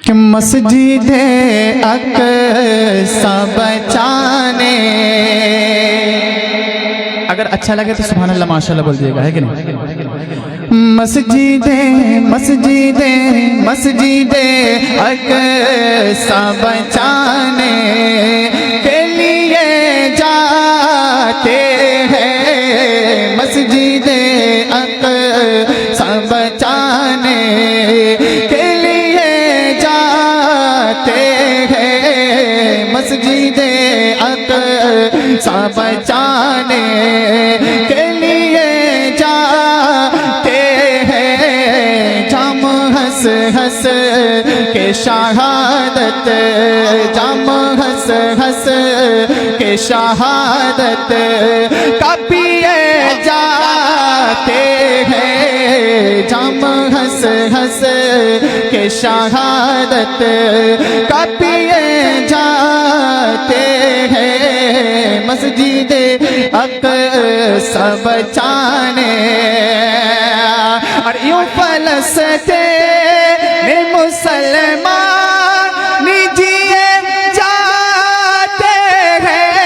کہ مسجد اقصی بچانے. اگر اچھا لگے تو سبحان اللہ ماشاءاللہ بول دیے گا، ہے کہ نہیں؟ مسجد اقصی بچانے کے لیے جاتے ہیں. مسجد اقصی بچانے کے لیے جاتے ہیں. مسجد اقصی بچانے کے لیے جاتے ہیں. جام ہنس ہنس کے شہادت، جام ہنس ہنس کے شہادت کا پیے جاتے ہیں. جام ہنس ہنس کے شہادت کا پیے جاتے ہیں. مسجد اقصی بچانے. اور یوں فلسطین مسلمان جیے جاتے ہیں.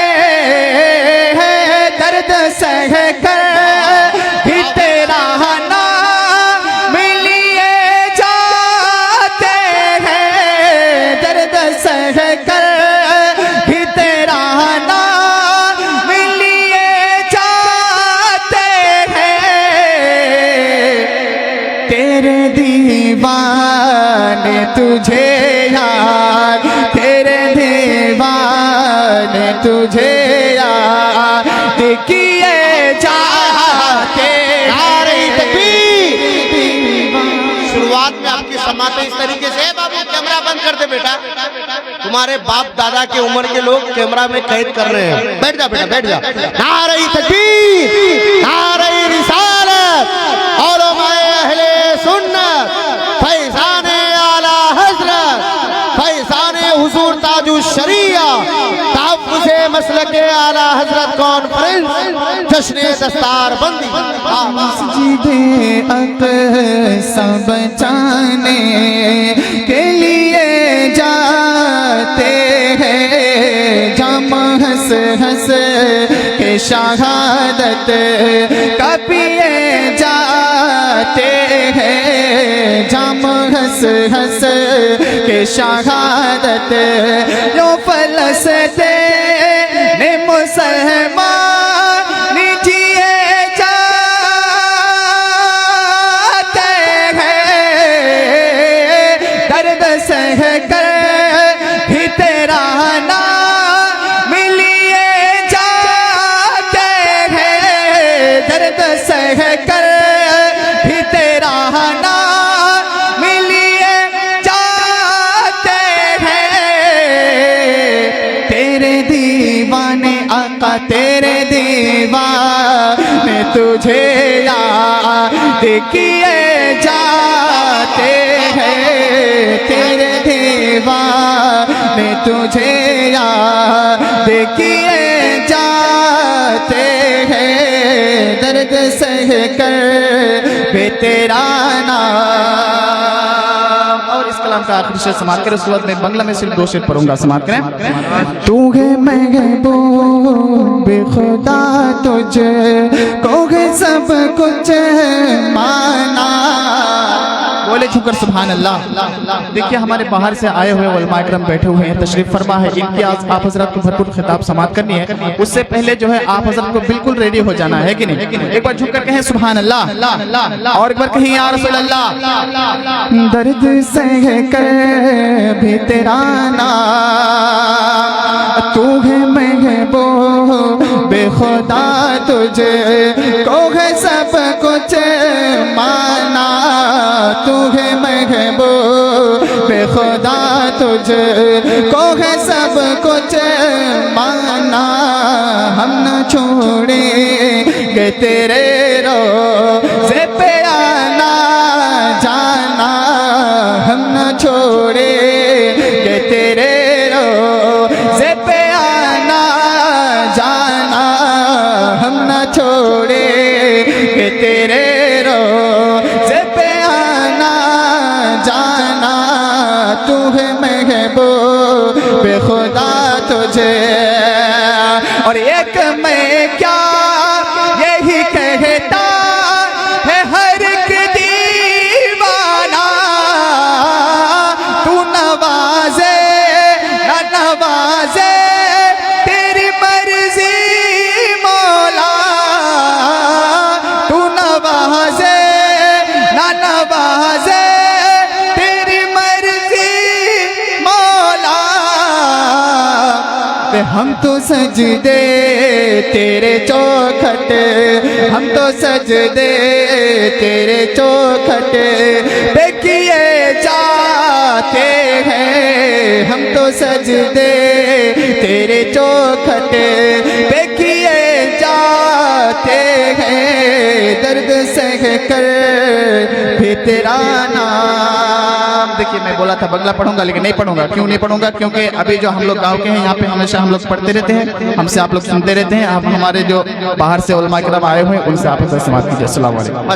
درد سہ کر بھی تیرا نام لیے جاتے ہیں. درد سہ کر بھی تیرا نام لیے جاتے ہیں. تیرے دیوانے تجھے یاد، تیرے دیوانے تجھے یاد کیے جاتے ہیں. شروعات میں آپ کی سماعتیں اس طریقے سے ہے. بابو کیمرہ بند کر دے بیٹا، تمہارے باپ دادا کی عمر کے لوگ کیمرہ میں قید کر رہے ہیں. بیٹھ جا بیٹا، بیٹھ جا. نعرہ تکبیر، نعرہ رسالت، علماء اہل سنت، فیضان اعلی حضرت، فیضان حضور تاج الشریعہ، تحفظ مسلک اعلی حضرت کانفرنس، جشن دستار بندی. مسجد اقصی بچانے کے لیے جاتے ہیں. جام ہنس ہنس کے شہادت کا پیے جاتے ہیں. جام ہنس ہنس کے شہادت یوں فلسطین مسلمان جیے جاتے ہیں. درد سہ کر بھی تیرا نام لیے جاتے ہیں. درد سہ کر بھی تیرا نام لیے جاتے ہیں. تیرے دیوانے آقا، تیرے دیوانے تجھے یاد کیے جاتے ہیں. تیرے دیوانے تجھے یاد کیے جاتے ہیں. درد سہ کر بھی تیرا نام. اور اس کلام کا آخری شعر سماعت کریں. اس کے بعد میں بنگلہ میں صرف 2 شعر پڑھوں گا، سماعت کریں. تو ہے محبوب خدا، تجھے کو ہے سب کچھ مانا. بولے چھو کر سبحان اللہ. دیکھیے ہمارے باہر سے آئے ہوئے علماء اکرام بیٹھے ہوئے ہیں، تشریف فرما ہے. امتیاز آپ حضرات کو بھرپور خطاب سماعت کرنی ہے. اس سے پہلے جو ہے آپ حضرات کو بالکل ریڈی ہو جانا ہے کہ نہیں. ایک بار جھک کر کہیں سبحان اللہ، اور ایک بار کہیں یا رسول اللہ. درد سہ کر بھی تیرا نام، تو ہے محبوب خدا، تجھے کو ہے سب کچھ مانا. تو ہے محبوب خدا، تجھے کو ہے سب کچھ مانا. ہم نہ چھوڑیں گے تیرے روزے پہ آنا جانا. ہم نہ چھوڑیں گے تیرے روزے پہ آنا جانا. ہم نہ چھوڑیں گے تیرے روزے پہ آنا جانا. تو ہے محبوب خدا تجھے، اور ایک میں کیا یہی کہتا ہے ہر ایک دیوانہ، تو نوازے نہ نوازے تیری مرضی مولا، تو نوازے نہ نوازے تیری مرضی مولا، ہم تو سجدے تیرے چوکھٹ، ہم تو سجدے تیرے چوکھٹ پہ کیے جاتے ہیں، ہم تو سجدے تیرے چوکھٹ پہ کیے جاتے ہیں، درد سہ کر بھی تیرا نام۔ دیکھیے میں بولا تھا بنگلہ پڑھوں گا لیکن نہیں پڑھوں گا، کیوں نہیں پڑھوں گا؟ کیونکہ ابھی جو ہم لوگ گاؤں کے ہیں یہاں پہ ہمیشہ ہم لوگ پڑھتے رہتے ہیں، ہم سے آپ لوگ سنتے رہتے ہیں، آپ ہمارے جو باہر سے علماء کرام آئے ہوئے ہیں ان سے آپ سے سماعت کیجیے۔ السلام علیکم۔